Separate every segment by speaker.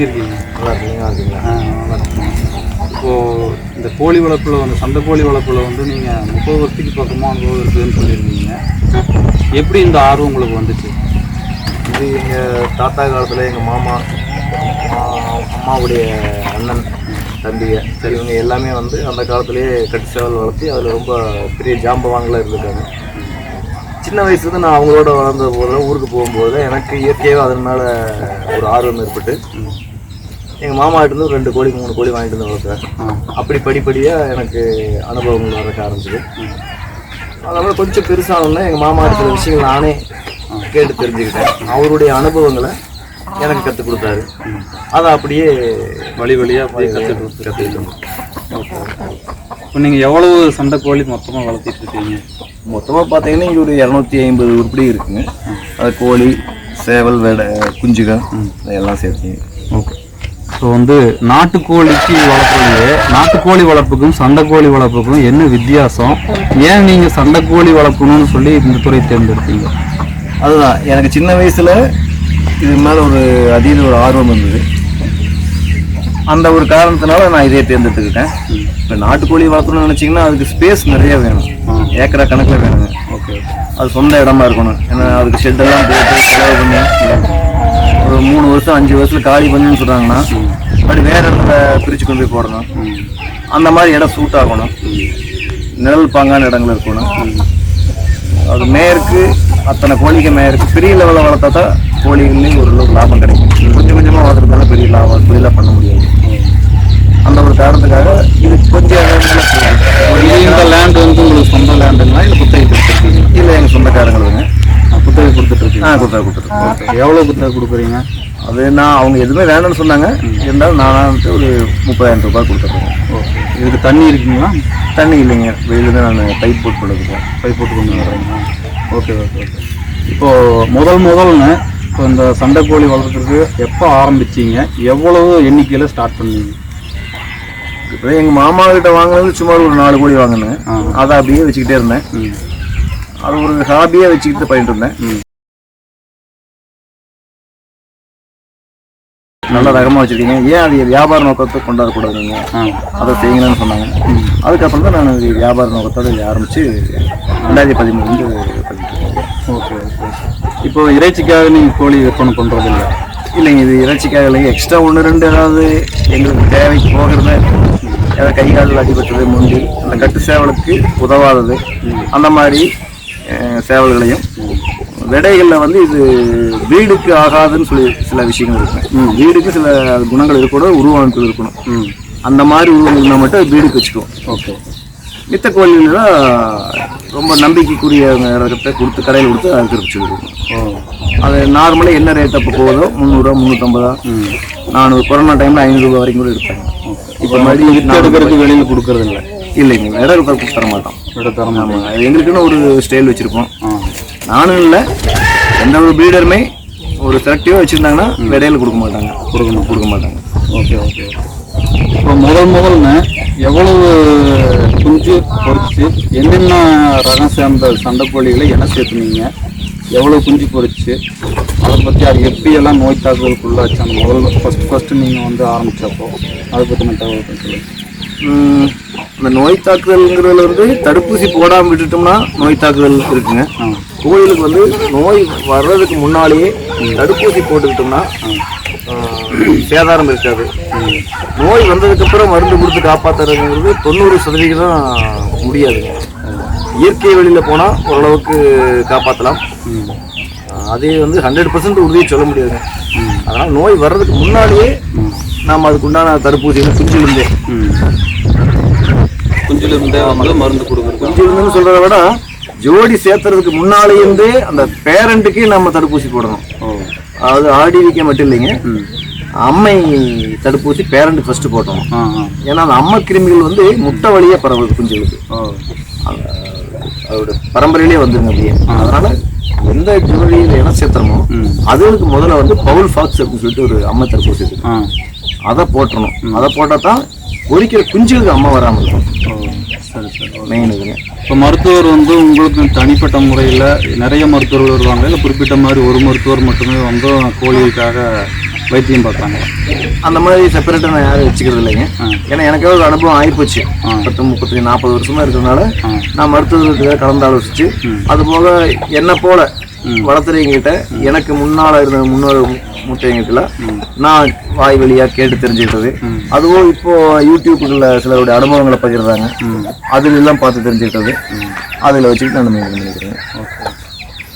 Speaker 1: எப்படி இருக்கீங்க?
Speaker 2: நல்லா இருக்கீங்களா?
Speaker 1: இப்போது இந்த கோழி வளர்ப்பில் வந்து சந்தை கோழி வளர்ப்பில் வந்து நீங்கள் 30 வருஷத்துக்கு பக்கமாக அனுபவம் இருக்குதுன்னு சொல்லியிருக்கீங்க. எப்படி இந்த ஆர்வம் உங்களுக்கு வந்துச்சு?
Speaker 2: இது எங்கள் தாத்தா காலத்தில் எங்கள் மாமா, அம்மாவுடைய அண்ணன், தம்பிங்க சரி இவங்க எல்லாமே வந்து அந்த காலத்துலேயே கட்டு சேவல் வளர்த்தி அதில் ரொம்ப பெரிய ஜாம்பவான்களாக இருந்திருக்காங்க. சின்ன வயசுலேருந்து நான் அவங்களோட வளர்ந்த போது ஊருக்கு போகும்போது எனக்கு இயற்கையாக அதன் மேலே ஒரு ஆர்வம் ஏற்பட்டு எங்கள் மாமாகிட்டேருந்து ஒரு 2 கோழி 3 கோழி வாங்கிட்டு வந்து வளர்த்தேன். அப்படி படிப்படியாக எனக்கு அனுபவங்கள் வரக்க ஆரம்பிச்சிது. அதனால் கொஞ்சம் பெருசானோடனே எங்கள் மாமாட்ட சில விஷயங்கள் நானே கேட்டு தெரிஞ்சுக்கிட்டேன். அவருடைய அனுபவங்களை எனக்கு கற்றுக் கொடுத்தாரு. அதை அப்படியே
Speaker 1: வழி வழியாக அப்படியே கற்றுக்கிட்டோம். ஓகே. இப்போ நீங்கள் எவ்வளவு சண்டை கோழி மொத்தமாக வளர்த்திட்டு இருக்கீங்க?
Speaker 2: மொத்தமாக பார்த்தீங்கன்னா இங்கே ஒரு 250 உருப்படி இருக்குங்க. அது கோழி, சேவல், வேடை, குஞ்சுகள் இதெல்லாம் சேர்த்து.
Speaker 1: ஓகே. ஸோ வந்து நாட்டுக்கோழிக்கு வளர்ப்புலையே நாட்டுக்கோழி வளர்ப்புக்கும் சண்டைக்கோழி வளர்ப்புக்கும் என்ன வித்தியாசம்? ஏன் நீங்கள் சண்டைக்கோழி வளர்க்கணும்னு சொல்லி இந்த துறையை தேர்ந்தெடுத்தீங்க?
Speaker 2: அதுதான் எனக்கு சின்ன வயசில் இது மேலே ஒரு அதீத ஒரு ஆர்வம் இருந்தது. அந்த ஒரு காரணத்தினால நான் இதே தேர்ந்தெடுத்துக்கிட்டேன். இப்போ நாட்டுக்கோழி வளர்க்கணும்னு நினச்சிங்கன்னா அதுக்கு ஸ்பேஸ் நிறைய வேணும், ஏக்கரா கணக்கில் வேணுங்க.
Speaker 1: ஓகே.
Speaker 2: அது சொந்த இடமா இருக்கணும். ஏன்னா அதுக்கு ஷெட்டெல்லாம் போட்டு செலவு பண்ணி ஒரு 3 வருஷம் 5 வருஷத்தில் காலி பண்ணுன்னு சொல்கிறாங்கன்னா அப்படி வேறு இடத்துல பிரித்து கொண்டு போய் போடணும். அந்த மாதிரி இடம் சூட் ஆகணும், நிழல் பாங்கான இடங்கள் இருக்கணும். அது மேயருக்கு அத்தனை கோழிக்கு மேயருக்கு பெரிய லெவலில் வளர்த்தா தான் கோழிகள்லேயும் ஒரு லாபம் கிடைக்கும். கொஞ்சம் கொஞ்சமாக வளர்த்துறதுனால பெரிய லாபம் தொழிலாக பண்ண முடியாது. அந்த ஒரு காரணத்துக்காக இது கொஞ்சம்
Speaker 1: இந்த லேண்ட் வந்து உங்களுக்கு சொந்த லேண்டுங்களா இல்லை குத்தகை கொடுத்துருக்கீங்க?
Speaker 2: இல்லை எங்கள் சொந்தக்காரங்களுங்க.
Speaker 1: குத்தகை கொடுத்துட்ருக்கீங்க?
Speaker 2: குத்தகை கொடுத்துருக்கோம்.
Speaker 1: எவ்வளோ குத்தகை கொடுக்குறீங்க?
Speaker 2: அது நான் அவங்க எதுவுமே வேணும்னு சொன்னாங்க. இருந்தாலும் நான் வந்துட்டு ஒரு 30,000 ரூபாய் கொடுத்துருக்கேன்.
Speaker 1: ஓகே. இதுக்கு தண்ணி இருக்குங்களா?
Speaker 2: தண்ணி இல்லைங்க, வெளியில் தான் நான் பைப் போட்டு கொடுக்குறேன்.
Speaker 1: பைப் போட்டு கொண்டு வரேங்க. Okay okay okay. இப்போது முதல்னு இப்போ இந்த சண்டை கோழி வளர்க்குறதுக்கு எப்போ ஆரம்பிச்சிங்க? எவ்வளவு எண்ணிக்கையில் ஸ்டார்ட் பண்ணீங்க?
Speaker 2: இப்போ எங்கள் மாமா கிட்ட வாங்கினது சுமார் ஒரு 4 கோழி வாங்கினேன். அதை அப்படியே வச்சுக்கிட்டே இருந்தேன். அது ஒரு ஹாபியாக வச்சுக்கிட்டு பண்ணிட்டு இருந்தேன். நல்ல ரகமாக வச்சுருக்கீங்க, ஏன் அது வியாபார நோக்கத்தை கொண்டாடக்கூடாது, நீங்கள் அதை செய்யுங்கன்னு சொன்னாங்க. அதுக்கப்புறம் தான் நான் வியாபார நோக்கத்தோடு ஆரம்பித்து 2013 பண்ணிட்டு இருக்கேன்.
Speaker 1: Okay okay. இப்போ இறைச்சிக்காக நீங்கள் கோழி விற்பனை பண்ணுறது இல்லை?
Speaker 2: இல்லைங்க, இது இறைச்சிக்காக இல்லைங்க. எக்ஸ்ட்ரா 1-2 ஏதாவது எங்களுக்கு தேவைக்கு போகிறத, ஏதாவது கை காலில் அடிபட்டது, முண்டி, அந்த கட்டு சேவலுக்கு உதவாதது, அந்த மாதிரி சேவல்களையும் விடைகளில் வந்து இது வீடுக்கு ஆகாதுன்னு சொல்லி சில விஷயங்கள் இருக்குங்க. வீடுக்கு சில குணங்கள் இருக்கணும், உருவமைப்பு இருக்கணும். அந்த மாதிரி உருவம் இருந்தால் மட்டும் வீடுக்கு வச்சுக்குவோம். ஓகே. மித்த கோழிலாம் ரொம்ப நம்பிக்கைக்குரிய இடத்தை கொடுத்து கடையில் கொடுத்து அதுக்கு வச்சுருக்கோம். அது நார்மலாக என்ன ரேட் அப்போ போகுதோ 300, 350, 400, கொரோனா டைமில் 500 ரூபா வரைக்கும் கூட எடுப்பாங்க. இப்போ மாதிரி
Speaker 1: எடுக்கிறதுக்கு வெளியில் கொடுக்கறது இல்லை?
Speaker 2: இல்லைங்க, விடை கொடுத்து தர மாட்டோம்.
Speaker 1: விடை தர மாட்டோம்.
Speaker 2: எங்களுக்குன்னு ஒரு ஸ்டைல் வச்சுருப்போம். நானும் இல்லை, எந்த ஒரு ப்ரீடருமே ஒரு செலக்டிவாக வச்சுருந்தாங்கன்னா விடையில் கொடுக்க மாட்டாங்க.
Speaker 1: Okay okay. இப்போ முதல்னு எவ்வளவு குஞ்சு பொறிச்சு என்னென்ன ரகம் சேர்ந்த சண்டை கோழிகளை என்ன சேர்த்துனீங்க? எவ்வளோ குஞ்சு பொறிச்சு அதை பற்றி அது எப்படியெல்லாம் நோய் தாக்குதலுக்குள்ளாச்சு? அந்த ஃபஸ்ட்டு நீங்கள் வந்து ஆரம்பித்தப்போ அதை பற்றின தகவல் சொல்லுங்கள்.
Speaker 2: இந்த நோய் தாக்குதல்ங்கிறதுல வந்து தடுப்பூசி போடாமல் விட்டுட்டோம்னா நோய் தாக்குதல் இருக்குங்க. கோழிகளுக்கு வந்து நோய் வர்றதுக்கு முன்னாலேயே தடுப்பூசி போட்டுக்கிட்டோம்னா சேதாரம் இருக்காது. நோய் வந்ததுக்கப்புறம் மருந்து கொடுத்து காப்பாற்றுறதுங்கிறது 90% முடியாதுங்க. இயற்கை வழியில் போனால் ஓரளவுக்கு காப்பாற்றலாம். அதே வந்து 100% உறுதியை சொல்ல முடியாதுங்க. அதனால் நோய் வர்றதுக்கு முன்னாடியே நாம் அதுக்குண்டான தடுப்பூசிகளை குஞ்சிலிருந்தே
Speaker 1: வந்து மருந்து கொடுக்குறது.
Speaker 2: குஞ்சிலிருந்துன்னு சொல்கிறத விட ஜோடி சேர்த்துறதுக்கு முன்னாலேருந்தே அந்த பேரண்ட்டுக்கு நம்ம தடுப்பூசி போடணும். அதாவது ஆர்டிவிக்கு மட்டும் இல்லைங்க, அம்மை தடுப்பூசி பேரண்ட்டுக்கு ஃபஸ்ட்டு போட்டோம். ஏன்னா அந்த அம்மை கிருமிகள் வந்து முட்டை வழியாக பரவுது குஞ்சுகளுக்கு, அதோட பரம்பரையிலே வந்துருங்க அப்படியே. அதனால எந்த ஜோடியில் இனம் சேர்த்துறமோ அதுக்கு முதல்ல வந்து பவுல் ஃபாக்ஸ் அப்படின்னு சொல்லிட்டு ஒரு அம்மை தடுப்பூசி இருக்கு, அதை போட்டணும். அதை போட்டால் தான் பொறிக்கிற குஞ்சுகளுக்கு அம்மா வராமல் இருக்கும்.
Speaker 1: சரி சரி,
Speaker 2: மெயின் இதுங்க.
Speaker 1: இப்போ மருத்துவர் வந்து உங்களுக்கு தனிப்பட்ட முறையில் நிறைய மருத்துவர்கள் வருவாங்க, இல்லை குறிப்பிட்ட மாதிரி ஒரு மருத்துவர் மட்டுமே வந்து கோழிக்காக வைத்தியம் பார்க்குறாங்க.
Speaker 2: அந்த மாதிரி செப்பரேட்டாக நான் யாரும் வச்சுக்கிறது இல்லைங்க. ஏன்னா எனக்கே ஒரு அனுபவம் ஆகிப்போச்சு. 30 40 வருஷமா இருக்கிறதுனால நான் மருத்துவத்துக்காக கலந்து ஆலோசிச்சு, அது போக என்ன போல வளர்த்துறவங்கிட்ட எனக்கு முன்னால் இருந்த முன்னோர் மூட்டைங்கிட்ட நான் வாய் வழியா கேட்டு தெரிஞ்சுக்கிட்டது. அதுவும் இப்போ யூடியூப்ல சிலருடைய அனுபவங்களை பகிர்றாங்க, அதுல எல்லாம் பார்த்து தெரிஞ்சுக்கிட்டது. அதில் வச்சுக்கிட்டு நான் நினைக்கிறேன்.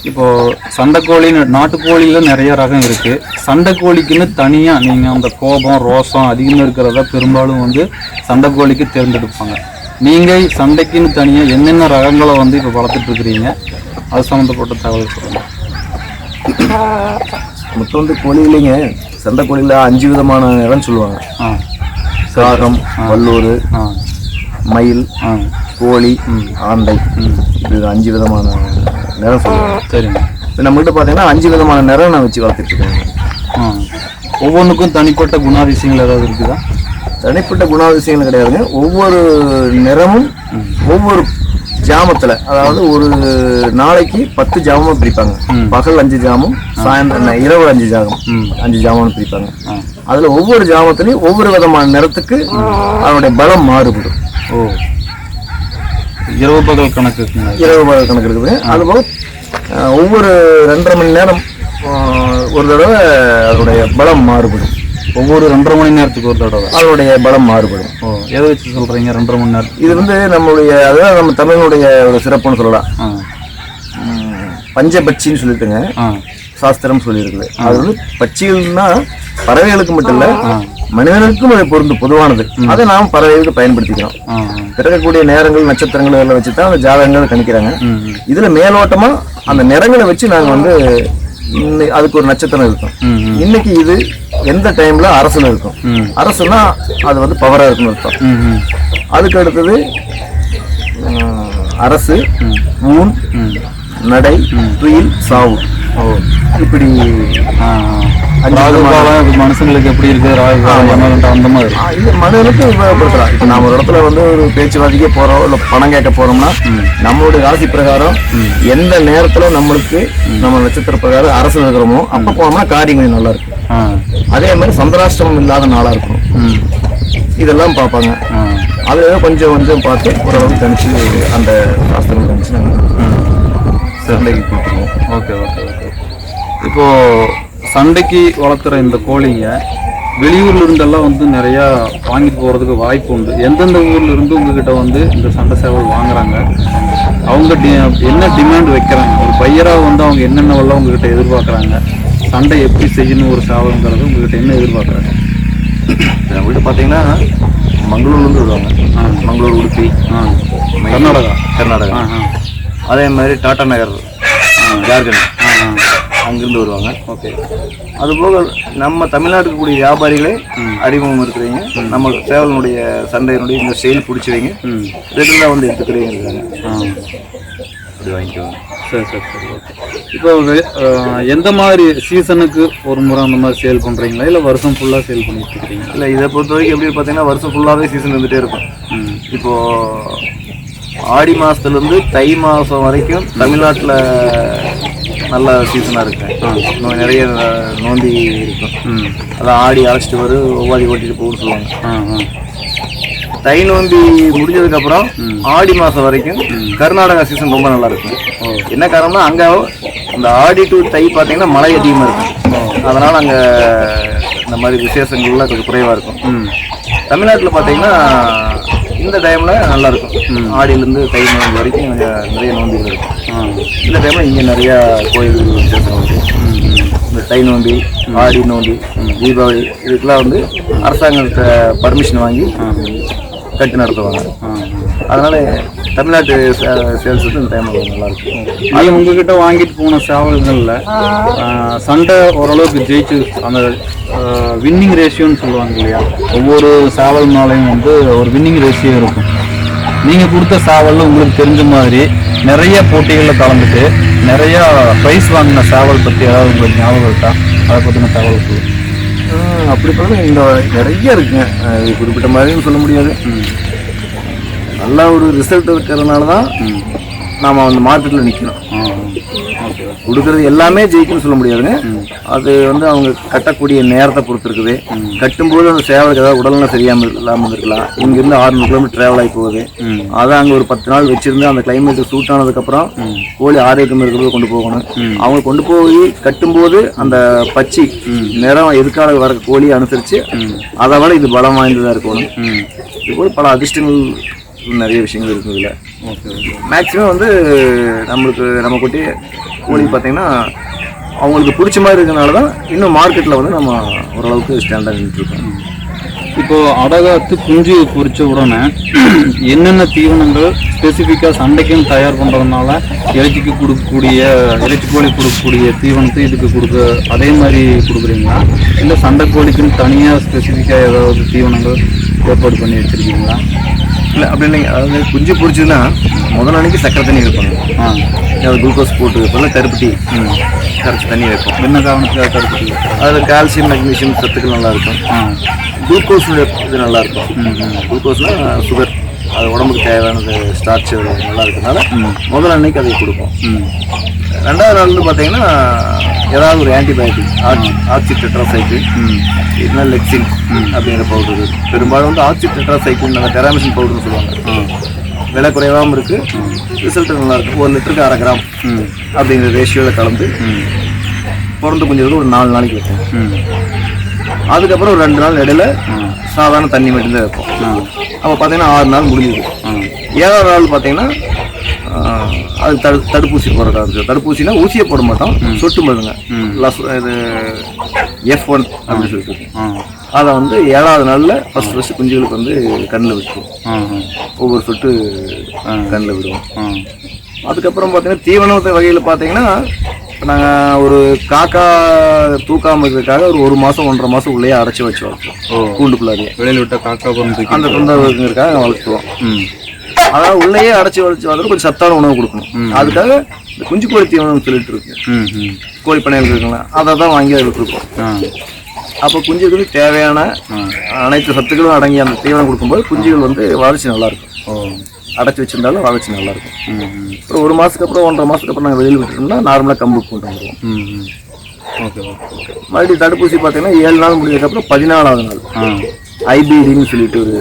Speaker 1: இப்போ சண்டைக்கோழி, நாட்டுக்கோழியில நிறைய ரகம் இருக்கு. சண்டைக்கோழிக்குன்னு தனியா நீங்க அந்த கோபம் ரோசம் அதிகமாக இருக்கிறத பெரும்பாலும் வந்து சண்டைக்கோழிக்கு தேர்ந்தெடுப்பாங்க. நீங்க சண்டைக்குன்னு தனியா என்னென்ன ரகங்களை வந்து இப்போ வளர்த்துட்டு இருக்கிறீங்க, அது சம்மந்தப்பட்ட தகவல் சொல்லுங்க.
Speaker 2: மொத்தம் வந்து கோழியிலைங்க சண்டை கோழியில் 5 விதமான நிறம் சொல்லுவாங்க. சாகம், வல்லூர், மயில், கோழி, ஆண்டை, இது 5 விதமான நிறம் சொல்லுவாங்க.
Speaker 1: சரிங்க.
Speaker 2: இப்போ நம்மகிட்ட பார்த்தீங்கன்னா 5 விதமான நிறம் நான் வச்சு வளர்த்துட்டு இருக்கேன்.
Speaker 1: ஒவ்வொன்றுக்கும் தனிப்பட்ட குணாதிசயங்கள் ஏதாவது இருக்குதா?
Speaker 2: தனிப்பட்ட குணாதிசயங்கள் கிடையாதுங்க. ஒவ்வொரு நிறமும் ஒவ்வொரு ஜாமத்தில், அதாவது ஒரு நாளைக்கு 10 ஜாமம் பிரிப்பாங்க. பகல் 5 ஜாமம், சாயந்தரம் இரவு 5 ஜாமம் பிரிப்பாங்க. அதுல ஒவ்வொரு ஜாமத்திலையும் ஒவ்வொரு விதமான நிறத்துக்கு அதனுடைய பலம் மாறுபடும்.
Speaker 1: ஓ, இரவு பகல் கணக்கு
Speaker 2: இருக்குது. அதுபோக ஒவ்வொரு 2.5 மணி நேரம் ஒரு தடவை அதனுடைய பலம் மாறுபடும்.
Speaker 1: ஒவ்வொரு 2.5 மணி நேரத்துக்கு ஒரு தடவை
Speaker 2: அதனுடைய பலம் மாறுபடும்.
Speaker 1: ஓ, எதை வச்சு சொல்றீங்க 2.5 மணி நேரம்?
Speaker 2: இது வந்து நம்மளுடைய, அதாவது நம்ம தமிழனுடைய ஒரு சிறப்புன்னு சொல்லலாம். பஞ்சபட்சின்னு சொல்லிட்டுங்க சாஸ்திரம் சொல்லியிருக்குது. அது வந்து பட்சிகள்னா பறவைகளுக்கு மட்டும் இல்ல, மனிதனுக்கும் அது பொதுவானது. அதை நாம் பறவைகளுக்கு பயன்படுத்திக்கிறோம். பிறக்கக்கூடிய நேரங்கள், நட்சத்திரங்கள் எல்லாம் வச்சுதான் அந்த ஜாதகங்களை கணிக்கிறாங்க. இதுல மேலோட்டமா அந்த நிறங்களை வச்சு நாங்க வந்து அதுக்கு ஒரு நட்சத்திரம் இருக்கும். இன்னைக்கு இது எந்த டைம்ல அரசுல இருக்கும். அரசுனா அது வந்து பவரா இருக்குன்னு அர்த்தம். அதுக்கு அடுத்தது அரசு, ஊன், நடை, துயில், சாவு. இப்படி
Speaker 1: மனுஷங்களுக்கு எப்படி இருக்கு அந்த மாதிரி
Speaker 2: மனிதனுக்கு உபயோகப்படுத்தலாம். இப்ப நாம ஒரு இடத்துல வந்து ஒரு பேச்சுவார்த்தைக்கே போறோம், இல்ல பணம் கேட்க போறோம்னா நம்மளுடைய ராசி பிரகாரம் எந்த நேரத்துல நம்மளுக்கு நம்ம நட்சத்திர பிரகாரம் அரசு இருக்கிறோமோ அப்ப போனோம்னா காரியங்கள் நல்லா இருக்கும். அதே மாதிரி சந்திராஷ்டமம் இல்லாத நாளா இருக்கும். இதெல்லாம் பார்ப்பாங்க. அதுல கொஞ்சம் பார்த்து ஓரளவுக்கு கணிச்சு அந்த சாஸ்திரம் கணிச்சு நாங்கள் சண்டைக்கு கொடுத்துருவோம்.
Speaker 1: Okay okay okay. இப்போ சண்டைக்கு வளர்த்துற இந்த கோழிங்க வெளியூர்ல இருந்தெல்லாம் வந்து நிறைய வாங்கிட்டு போறதுக்கு வாய்ப்பு உண்டு. எந்தெந்த ஊர்ல இருந்து உங்ககிட்ட வந்து இந்த சண்டை சேவல் வாங்குறாங்க, அவங்க என்ன டிமாண்ட் வைக்கிறாங்க, ஒரு பையராக வந்து அவங்க என்னென்னவெல்லாம் உங்ககிட்ட எதிர்பார்க்குறாங்க, சண்டை எப்படி செய்யணும் ஒரு சேவலுங்கிறது உங்ககிட்ட என்ன எதிர்பார்க்குறாங்க?
Speaker 2: நம்மகிட்ட பார்த்தீங்கன்னா மங்களூர்லேருந்து வருவாங்க. மங்களூர், உடுப்பி, கர்நாடகா. அதே மாதிரி டாடா நகர், ஜார்க்கண்ட், அங்கிருந்து வருவாங்க.
Speaker 1: ஓகே.
Speaker 2: அதுபோக நம்ம தமிழ்நாட்டுக்கு கூடிய வியாபாரிகளே அறிமுகம் இருக்கிறீங்க. நம்ம சேவலனுடைய சண்டையினுடைய இந்த செயல் பிடிச்சவங்க ரெகுலராக வந்து எடுத்துக்கிறீங்க இருக்காங்க. அப்படி வாங்கிக்குவாங்க.
Speaker 1: சரி சரி சரி. ஓகே. இப்போ எந்த மாதிரி சீசனுக்கு ஒரு முறை அந்த மாதிரி சேல் பண்ணுறீங்களா, இல்லை வருஷம் ஃபுல்லாக சேல் பண்ணிட்டு இருக்கிறீங்க?
Speaker 2: இல்லை, இதை பொறுத்த வரைக்கும் எப்படி பார்த்தீங்கன்னா வருஷம் ஃபுல்லாகவே சீசன் இருந்துகிட்டே இருக்கும். இப்போது ஆடி மாதத்துலேருந்து தை மாதம் வரைக்கும் தமிழ்நாட்டில் நல்ல சீசனாக இருக்கு. இன்னும் நிறைய நோண்டி இருக்கும். அதான் ஆடி அழைச்சிட்டு வரும், ஒவ்வாதி ஓட்டிட்டு போகுன்னு சொல்லுவாங்க. தை நோம்பி முடிஞ்சதுக்கப்புறம் ஆடி மாதம் வரைக்கும் கர்நாடகா சீசன் ரொம்ப நல்லா இருக்கும். என்ன காரணம்னா அங்கே இந்த ஆடி டு தை பார்த்தீங்கன்னா மழை அதிகமாக இருக்கும். அதனால் அங்கே இந்த மாதிரி விசேஷங்கள்லாம் கொஞ்சம் குறைவாக இருக்கும். தமிழ்நாட்டில் பார்த்தீங்கன்னா இந்த டைமில் நல்லா இருக்கும். ஆடியிலேருந்து தை நோம்பி வரைக்கும் நிறைய நோம்பிகள் இருக்கும். இந்த டைமில் இங்கே நிறையா கோயில் விசேஷம் வந்து இந்த தை நோம்பி, ஆடி நோம்பி, தீபாவளி இதுக்கெல்லாம் வந்து அரசாங்கத்தை பர்மிஷன் வாங்கி கட்டி நடத்துவாங்க. அதனால தமிழ்நாட்டு சேல்ஸ் வந்து இந்த டைமில் நல்லாயிருக்கும்.
Speaker 1: அது உங்ககிட்ட வாங்கிட்டு போன சேவல்களில் சண்டை ஓரளவுக்கு ஜெயிச்சு அந்த வின்னிங் ரேஷியோன்னு சொல்லுவாங்க இல்லையா, ஒவ்வொரு சேவல் மேலேயும் வந்து ஒரு வின்னிங் ரேஷியோ இருக்கும். நீங்கள் கொடுத்த சேவலில் உங்களுக்கு தெரிஞ்ச மாதிரி நிறைய போட்டிகளில் கலந்துட்டு நிறையா ப்ரைஸ் வாங்கின சேவல் பற்றி ஏதாவது உங்களுக்கு ஞாபகம் இருக்கா? அதை பற்றின சேவல் சொல்லுங்கள்.
Speaker 2: அப்படி பார்த்தா இந்த நிறைய இருக்குங்க. குறிப்பிட்ட மாதிரின்னு சொல்ல முடியாது. நல்ல ஒரு ரிசல்ட் இருக்கிறதுனால தான் நாம் அந்த மார்க்கெட்டில் நிற்கணும்.
Speaker 1: ஓகே.
Speaker 2: கொடுக்கறது எல்லாமே ஜெயிக்குன்னு சொல்ல முடியாதுங்க. அது வந்து அவங்க கட்டக்கூடிய நேரத்தை பொறுத்து இருக்குது. கட்டும்போது அந்த சேவலுக்கு ஏதாவது உடல்நலம் சரியாமல் இல்லாமல் இருக்கலாம். இங்கேருந்து 600 கிலோமீட்டர் ட்ராவல் ஆகி போகுது. அதை அங்கே ஒரு 10 நாள் வச்சிருந்து அந்த கிளைமேட்டுக்கு சூட் ஆனதுக்கப்புறம் கோழி ஆரோக்கியம் இருக்கிறத கொண்டு போகணும். அவங்க கொண்டு போய் கட்டும்போது அந்த பச்சி நிறம் எதுக்காக வர கோழியை அனுசரித்து அதை விட இது பலம் வாய்ந்ததாக இருக்கணும். இது போல பல அதிர்ஷ்டங்கள் நிறைய விஷயங்கள் இருக்குது இதில். மேக்ஸிமம் வந்து நம்மளுக்கு நம்ம குட்டி கோழி பார்த்தீங்கன்னா அவங்களுக்கு பிடிச்ச மாதிரி இருக்கிறனால தான் இன்னும் மார்க்கெட்டில் வந்து நம்ம ஓரளவுக்கு ஸ்டாண்டர்ட் நின்றுருக்கோம்.
Speaker 1: இப்போ அடகாத்து குஞ்சு பொரிச்ச உடனே என்னென்ன தீவனங்கள் ஸ்பெசிஃபிக்காக சண்டைக்குன்னு தயார் பண்ணுறதுனால இறைச்சிக்கு கொடுக்கக்கூடிய இறைச்சி கோழி கொடுக்கக்கூடிய தீவனத்தை இதுக்கு கொடுக்க அதே மாதிரி கொடுக்குறீங்களா, இல்லை சண்டை கோழிக்குன்னு தனியாக ஸ்பெசிஃபிக்காக ஏதாவது தீவனங்கள் ஏற்பாடு பண்ணி வச்சுருக்கீங்களா?
Speaker 2: இல்லை அப்படி இல்லைங்க. அதாவது குஞ்சு பொரிச்சுன்னா முதல் அன்னைக்கு சக்கரை தண்ணி வைப்பாங்க. அது குளுக்கோஸ் போட்டு வைப்போம். கருப்பட்டி கரைச்சி தண்ணி வைப்போம்.
Speaker 1: என்ன காரணத்துக்காக கருப்பட்டி?
Speaker 2: அதில் கால்சியம் மெக்னீஷியம் சத்துக்கள் நல்லாயிருக்கும். குளுக்கோஸ் இது நல்லாயிருக்கும். குளுக்கோஸ்னால் சுகர், அது உடம்புக்கு தேவையானது ஸ்டார்ச் நல்லா இருக்கிறதுனால முதல் அன்னைக்கு அதை கொடுப்போம். ரெண்டாவது நாள் வந்து பார்த்தீங்கன்னா ஏதாவது ஒரு ஆன்டிபயோட்டிக் ஆக்சி டெட்ராசைக்கிள் இல்லைன்னா லெக்சின் அப்படிங்கிற பவுடர். பெரும்பாலும் வந்து ஆக்சி டெட்ராசைக்கிள் அந்த டெராமிசின் பவுடர்னு சொல்லுவாங்க. விலை குறைவாகவும் இருக்குது, ரிசல்ட் நல்லாயிருக்கு. 1 லிட்டருக்கு 1/2 கிராம் அப்படிங்கிற ரேஷியோவில் கலந்து பிறந்து குஞ்சு ஒரு 4 நாளைக்கு வைப்போம். அதுக்கப்புறம் ஒரு 2 நாள் இடையில சாதாரண தண்ணி மட்டும்தான் வைப்போம். அப்போ பார்த்தீங்கன்னா 6 நாள் முடிஞ்சுது. 7ஆவது நாள் பார்த்தீங்கன்னா அது தடுப்பூசி போடுறதா இருக்குது. தடுப்பூசினா ஊசியை போட மாட்டோம், சொட்டு மருந்துங்க. இது F1 அப்படின்னு சொல்லிட்டு அதை வந்து 7ஆவது நாளில் ஃபஸ்ட்டு குஞ்சுகளுக்கு வந்து கண்ணில் விட்டுருவோம். ஒவ்வொரு சொட்டு கண்ணில் விடுவோம். அதுக்கப்புறம் பார்த்தீங்கன்னா தீவனத்தை வகையில் பார்த்தீங்கன்னா இப்போ நாங்கள் ஒரு காக்கா தூக்காமல் இருக்கிறதுக்காக ஒரு மாதம் 1.5 மாதம் உள்ளே அடைச்சி வச்சு வளர்ப்போம். கூண்டுக்குள்ளாரியே வெளியில் விட்ட காக்கா அந்த தொந்தரவுங்கிறதுக்காக வளர்த்துவோம். அதாவது உள்ளேயே அடைச்சி வளர்த்து கொஞ்சம் சத்தான உணவு கொடுக்கணும். அதுக்காக இந்த குஞ்சு கோழி தீவனம் சொல்லிட்டு இருக்கு, கோழி பண்ணையில் இருக்குங்களா, அதை தான் வாங்கி அதை விட்டுருக்கோம். அப்போ குஞ்சுகளுக்கு தேவையான அனைத்து சத்துக்களும் அடங்கி அந்த தீவனம் கொடுக்கும்போது குஞ்சுகள் வந்து வளர்ச்சி நல்லாயிருக்கும். அடைச்சி வச்சிருந்தாலும் வளர்ச்சி நல்லாயிருக்கும். அப்புறம் 1 மாதத்துக்கு அப்புறம் 1.5 மாதத்துக்கு அப்புறம் நாங்கள் வெளியில் விட்டுட்டோம்னா நார்மலாக கம்பு கொண்டு வந்துடுவோம். மறுபடியும் தடுப்பூசி பார்த்தீங்கன்னா 7 நாள் முடிஞ்சதுக்கப்புறம் 14ஆவது நாள் ஐபிடின்னு சொல்லிட்டு ஒரு